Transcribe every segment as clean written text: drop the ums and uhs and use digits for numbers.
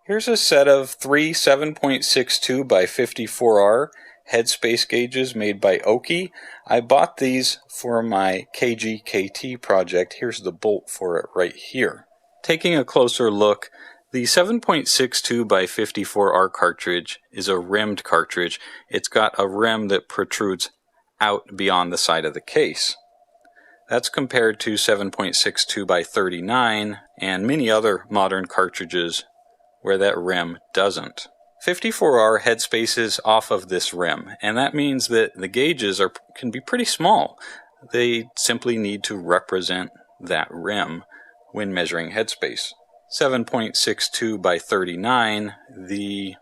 Here's a set of three 7.62 by 54R Headspace gauges made by Oki. I bought these for my KGKT project. Here's the bolt for it right here. Taking a closer look, the 7.62 by 54R cartridge is a rimmed cartridge. It's got a rim that protrudes out beyond the side of the case. That's compared to 7.62 by 39 and many other modern cartridges where that rim doesn't. 54R headspaces off of this rim, and that means that the gauges can be pretty small. They simply need to represent that rim when measuring headspace. 7.62 by 39, the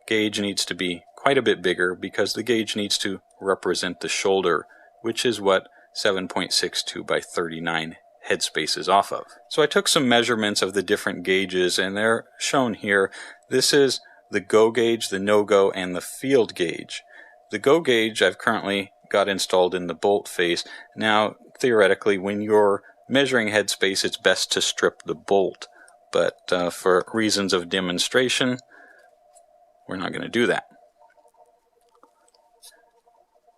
gauge needs to be quite a bit bigger because the gauge needs to represent the shoulder, which is what 7.62 by 39 headspace is off of. So I took some measurements of the different gauges and they're shown here. This is the go gauge, the no-go, and the field gauge. The go gauge I've currently got installed in the bolt face. Now theoretically when you're measuring headspace it's best to strip the bolt, but for reasons of demonstration we're not going to do that.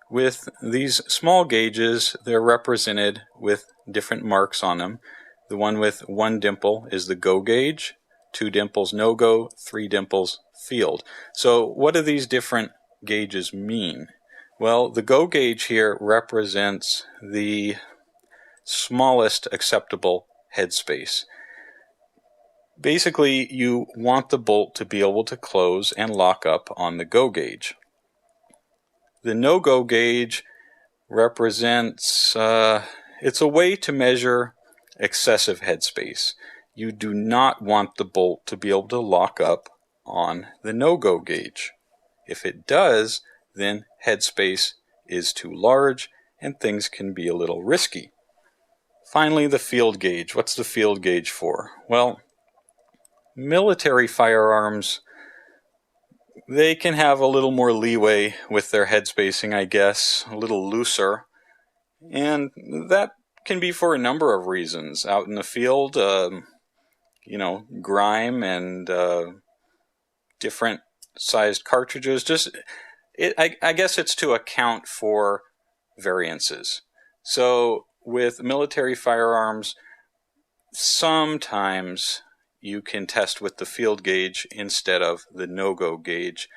With these small gauges, they're represented with different marks on them. The one with one dimple is the go gauge, 2 dimples no go, 3 dimples field. So what do these different gauges mean? Well, the go gauge here represents the smallest acceptable headspace. Basically, you want the bolt to be able to close and lock up on the go gauge. The no-go gauge represents, it's a way to measure excessive headspace. You do not want the bolt to be able to lock up on the no-go gauge. If it does, then headspace is too large and things can be a little risky. Finally, the field gauge. What's the field gauge for? Well, military firearms, they can have a little more leeway with their head spacing, I guess, a little looser. And that can be for a number of reasons. Out in the field, grime and different sized cartridges. I guess it's to account for variances. So with military firearms, sometimes you can test with the field gauge instead of the no-go gauge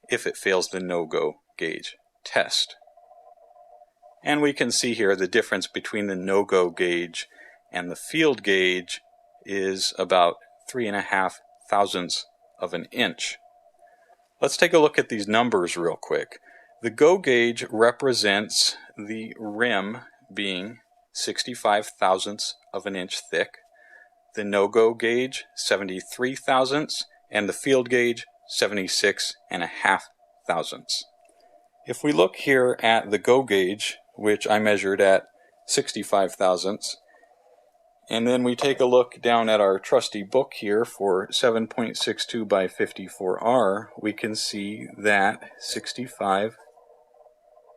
if it fails the no-go gauge test. And we can see here the difference between the no-go gauge and the field gauge is about 3.5 thousandths of an inch. Let's take a look at these numbers real quick. The go gauge represents the rim being 65 thousandths of an inch thick. The no-go gauge, 73 thousandths, and the field gauge, 76.5 thousandths. If we look here at the go gauge, which I measured at 65 thousandths, and then we take a look down at our trusty book here for 7.62 by 54R, we can see that 65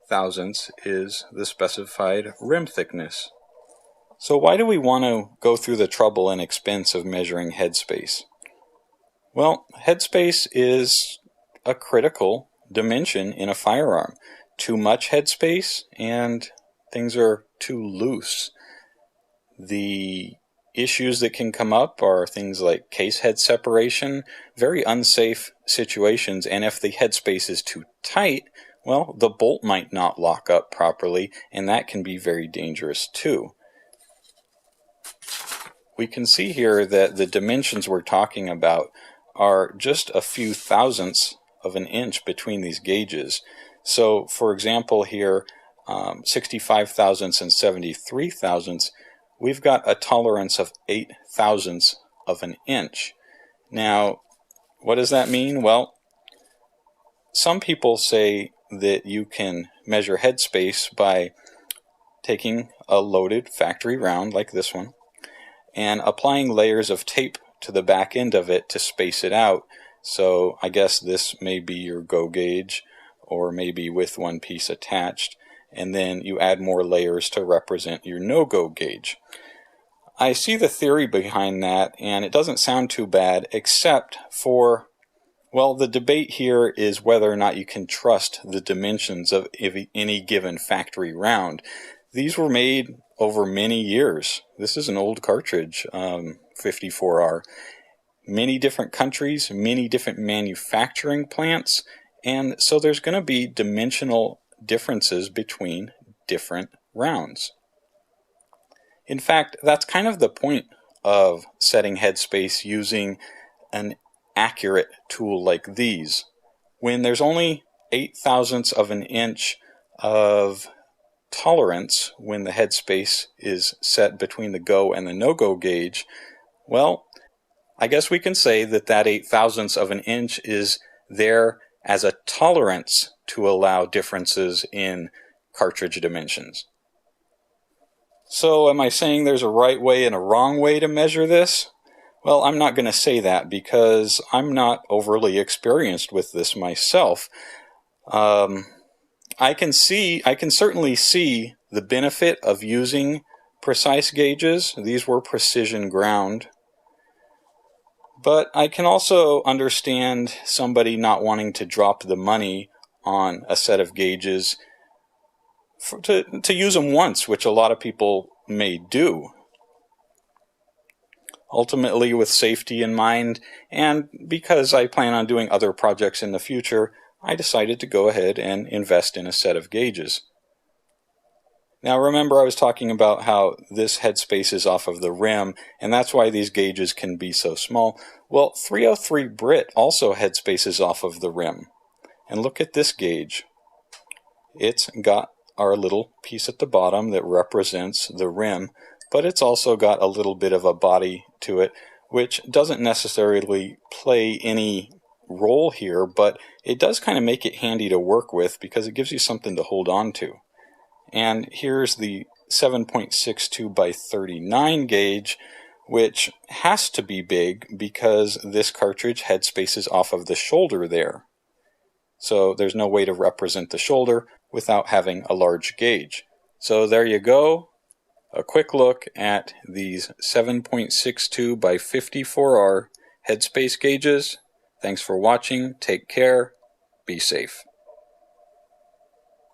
thousandths is the specified rim thickness. So why do we want to go through the trouble and expense of measuring headspace? Well, headspace is a critical dimension in a firearm. Too much headspace and things are too loose. The issues that can come up are things like case head separation, very unsafe situations, and if the headspace is too tight, well, the bolt might not lock up properly, and that can be very dangerous too. We can see here that the dimensions we're talking about are just a few thousandths of an inch between these gauges. So, for example here, 65 thousandths and 73 thousandths, we've got a tolerance of 8 thousandths of an inch. Now, what does that mean? Well, some people say that you can measure headspace by taking a loaded factory round like this one and applying layers of tape to the back end of it to space it out. So I guess this may be your go gauge, or maybe with one piece attached, and then you add more layers to represent your no-go gauge. I see the theory behind that, and it doesn't sound too bad, except for, well, the debate here is whether or not you can trust the dimensions of any given factory round. These were made over many years. This is an old cartridge, 54R. Many different countries, many different manufacturing plants, and so there's going to be dimensional differences between different rounds. In fact, that's kind of the point of setting Headspace using an accurate tool like these. When there's only 0.008 of an inch of tolerance when the Headspace is set between the go and the no-go gauge, well, I guess we can say that 0.008 of an inch is there as a tolerance to allow differences in cartridge dimensions. So am I saying there's a right way and a wrong way to measure this? Well, I'm not going to say that because I'm not overly experienced with this myself. I can certainly see the benefit of using precise gauges. These were precision ground. But I can also understand somebody not wanting to drop the money on a set of gauges to use them once, which a lot of people may do. Ultimately, with safety in mind, and because I plan on doing other projects in the future, I decided to go ahead and invest in a set of gauges. Now remember, I was talking about how this Headspace is off of the rim, and that's why these gauges can be so small. Well, 303 Brit also Headspace is off of the rim. And look at this gauge. It's got our little piece at the bottom that represents the rim, but it's also got a little bit of a body to it, which doesn't necessarily play any role here, but it does kind of make it handy to work with because it gives you something to hold on to. And here's the 7.62 by 39 gauge, which has to be big because this cartridge Headspace is off of the shoulder there. So there's no way to represent the shoulder without having a large gauge. So there you go. A quick look at these 7.62 by 54R Headspace gauges. Thanks for watching. Take care. Be safe.